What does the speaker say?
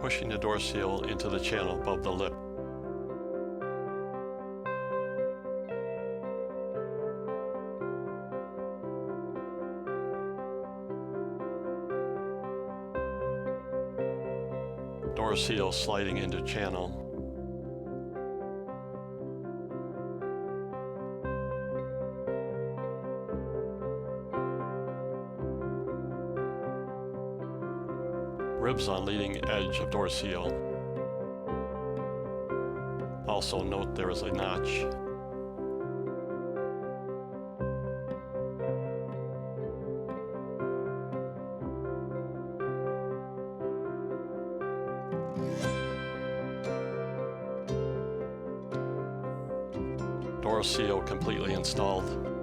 pushing the door seal into the channel above the lip. Door seal sliding into channel. Ribs on leading edge of door seal. Also note there is a notch. Door seal completely installed.